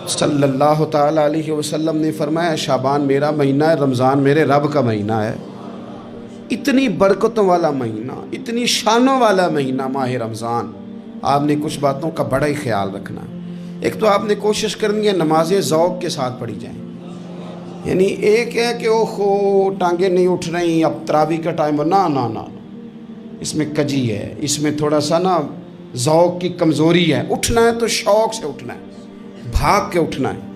सल्लल्लाहु ताला अलैहि वसल्लम ने फरमाया, शाबान मेरा महीना है, रमज़ान मेरे रब का महीना है। इतनी बरकतों वाला महीना, इतनी शानों वाला महीना माह रमज़ान। आपने कुछ बातों का बड़ा ही ख्याल रखना है। एक तो आपने कोशिश करनी है नमाज़ें ज़ौक़ के साथ पढ़ी जाएँ। यानी एक है कि ओहो टांगे नहीं उठ रही, अब तरावी का टाइम, ना ना ना, इसमें कजी है, इसमें थोड़ा सा ना ज़ौक़ की कमज़ोरी है। उठना है तो शौक़ से उठना है, भाग के उठना है।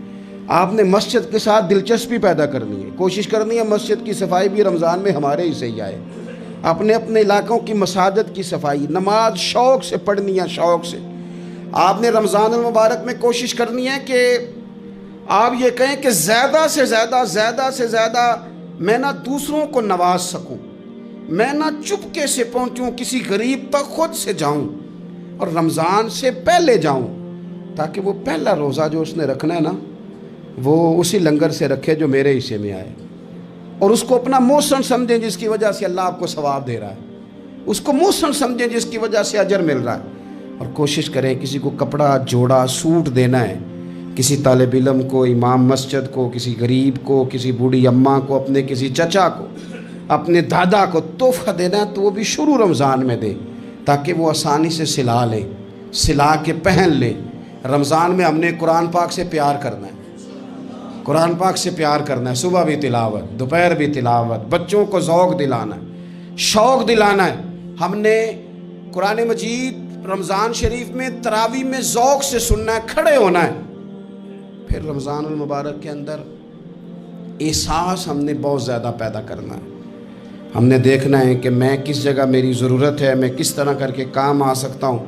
आपने मस्जिद के साथ दिलचस्पी पैदा करनी है, कोशिश करनी है मस्जिद की सफाई भी रमज़ान में हमारे ही से ही आए। अपने अपने इलाकों की मसाजिद की सफाई, नमाज शौक़ से पढ़नी है, शौक़ से। आपने रमज़ान मुबारक में कोशिश करनी है कि आप ये कहें कि ज़्यादा से ज़्यादा मैं ना दूसरों को नवाज सकूं, मैं ना चुपके से पहुंचूं, किसी गरीब तक खुद से जाऊं और रमज़ान से पहले जाऊं, ताकि वो पहला रोज़ा जो उसने रखना है ना, वो उसी लंगर से रखे जो मेरे हिस्से में आए, और उसको अपना मौसम समझें जिसकी वजह से अल्लाह आपको सवाब दे रहा है, उसको मौसम समझें जिसकी वजह से अजर मिल रहा है। और कोशिश करें किसी को कपड़ा जोड़ा सूट देना है, किसी तालिब इल्म को, इमाम मस्जिद को, किसी गरीब को, किसी बूढ़ी अम्मा को, अपने किसी चचा को, अपने दादा को तोहफ़ा देना है तो वो भी शुरू रमज़ान में दे, ताकि वो आसानी से सिला ले, सिला के पहन ले। रमज़ान में हमने कुरान पाक से प्यार करना है, कुरान पाक से प्यार करना है। सुबह भी तिलावत, दोपहर भी तिलावत, बच्चों को ज़ौक़ दिलाना है, शौक़ दिलाना है। हमने कुरान मजीद रमज़ान शरीफ में तरावी में ज़ौक़ से सुनना है, खड़े होना है। फिर रमज़ान मुबारक के अंदर एहसास हमने बहुत ज़्यादा पैदा करना है। हमने देखना है कि मैं किस जगह मेरी ज़रूरत है, मैं किस तरह करके काम आ सकता हूँ,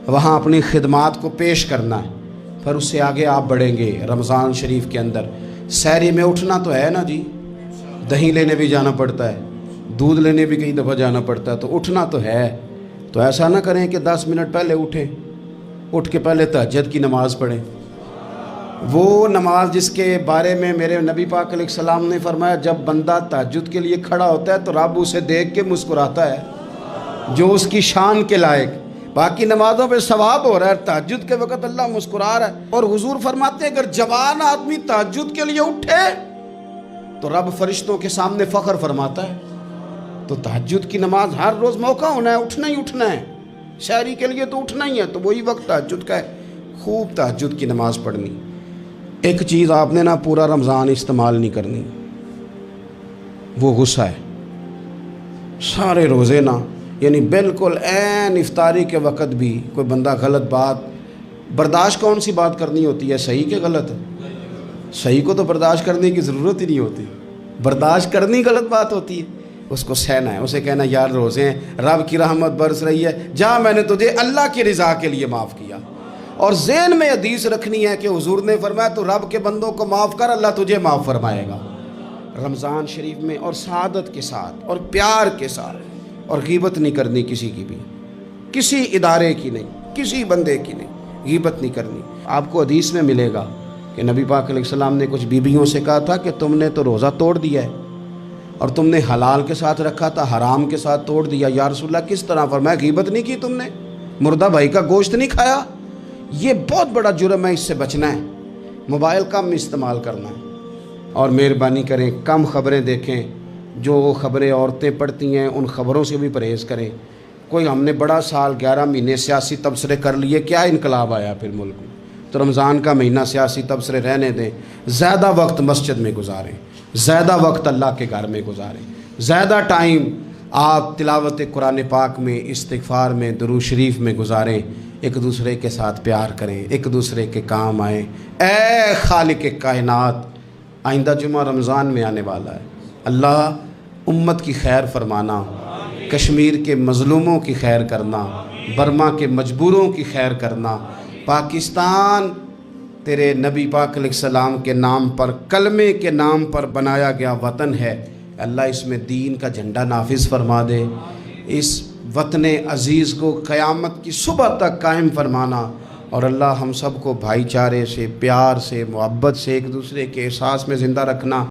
वहाँ अपनी खिदमात को पेश करना है। फिर उससे आगे आप बढ़ेंगे। रमज़ान शरीफ के अंदर सहरी में उठना तो है ना जी, दही लेने भी जाना पड़ता है, दूध लेने भी कई दफ़ा जाना पड़ता है, तो उठना तो है। तो ऐसा ना करें कि 10 मिनट पहले उठें, उठ के पहले तहज्जुद की नमाज़ पढ़ें। वो नमाज जिसके बारे में मेरे नबी पाक अलैहिस्सलाम ने फरमाया, जब बंदा तहज्जुद के लिए खड़ा होता है तो रब उसे देख के मुस्कुराता है जो उसकी शान के लायक। बाकी नमाज़ों पे सवाब हो रहा है, तहज्जुद के वक़्त अल्लाह मुस्कुरा रहा है। और हुजूर फरमाते हैं अगर जवान आदमी तहज्जुद के लिए उठे तो रब फरिश्तों के सामने फ़ख्र फरमाता है। तो तहज्जुद की नमाज हर रोज़ मौका होना है, उठना ही उठना है। शहरी के लिए तो उठना ही है, तो वही वक्त तहज्जुद का है, खूब तहज्जुद की नमाज़ पढ़नी। एक चीज़ आपने ना पूरा रमज़ान इस्तेमाल नहीं करनी, वो गुस्सा है। सारे रोज़े ना, यानी बिल्कुल ऐन इफ्तारी के वक़्त भी कोई बंदा गलत बात, बर्दाश्त कौन सी बात करनी होती है, सही के गलत? सही को तो बर्दाश्त करने की ज़रूरत ही नहीं होती, बर्दाश्त करनी गलत बात होती है। उसको सहना है, उसे कहना यार रोज़े हैं, रब की रहमत बरस रही है, जा मैंने तुझे अल्लाह की रज़ा के लिए माफ़ किया। और ज़हन में हदीस रखनी है कि हुजूर ने फरमाया तो रब के बंदों को माफ़ कर, अल्लाह तुझे माफ़ फरमाएगा। रमज़ान शरीफ में और सआदत के साथ और प्यार के साथ, और गीबत नहीं करनी किसी की भी, किसी इदारे की नहीं, किसी बंदे की नहीं, गीबत नहीं करनी। आपको हदीस में मिलेगा कि नबी पाक अलैहिस्सलाम ने कुछ बीबियों से कहा था कि तुमने तो रोज़ा तोड़ दिया है और तुमने हलाल के साथ रखा था, हराम के साथ तोड़ दिया। या रसूलल्लाह किस तरह? फरमाया गीबत नहीं की तुमने, मुर्दा भाई का गोश्त नहीं खाया। ये बहुत बड़ा जुर्म है, इससे बचना है। मोबाइल कम इस्तेमाल करना है और मेहरबानी करें कम ख़बरें देखें। जो ख़बरें औरतें पढ़ती हैं उन ख़बरों से भी परहेज़ करें। कोई हमने बड़ा साल 11 महीने सियासी तबसरे कर लिए, क्या इनकलाब आया फिर मुल्क में? तो रमज़ान का महीना सियासी तबसरे रहने दें, ज़्यादा वक्त मस्जिद में गुजारें, ज़्यादा वक्त अल्लाह के घर में गुजारें, ज़्यादा टाइम आप तिलावत कुरान पाक में, इस्तिग़फ़ार में, दुरूद शरीफ में गुजारें। एक दूसरे के साथ प्यार करें, एक दूसरे के काम आएँ। ऐ खालिक कायनात, आइंदा जुमा रमज़ान में आने वाला है, अल्लाह उम्मत की खैर फरमाना, कश्मीर के मज़लूमों की खैर करना, बर्मा के मजबूरों की खैर करना। पाकिस्तान तेरे नबी पाक अलैहिस्सलाम के नाम पर, कलमे के नाम पर बनाया गया वतन है, अल्लाह इसमें दीन का झंडा नाफिज फरमा दे। इस वतन अज़ीज़ को क़यामत की सुबह तक कायम फरमाना, और अल्लाह हम सब को भाईचारे से, प्यार से, मोहब्बत से, एक दूसरे के एहसास में ज़िंदा रखना।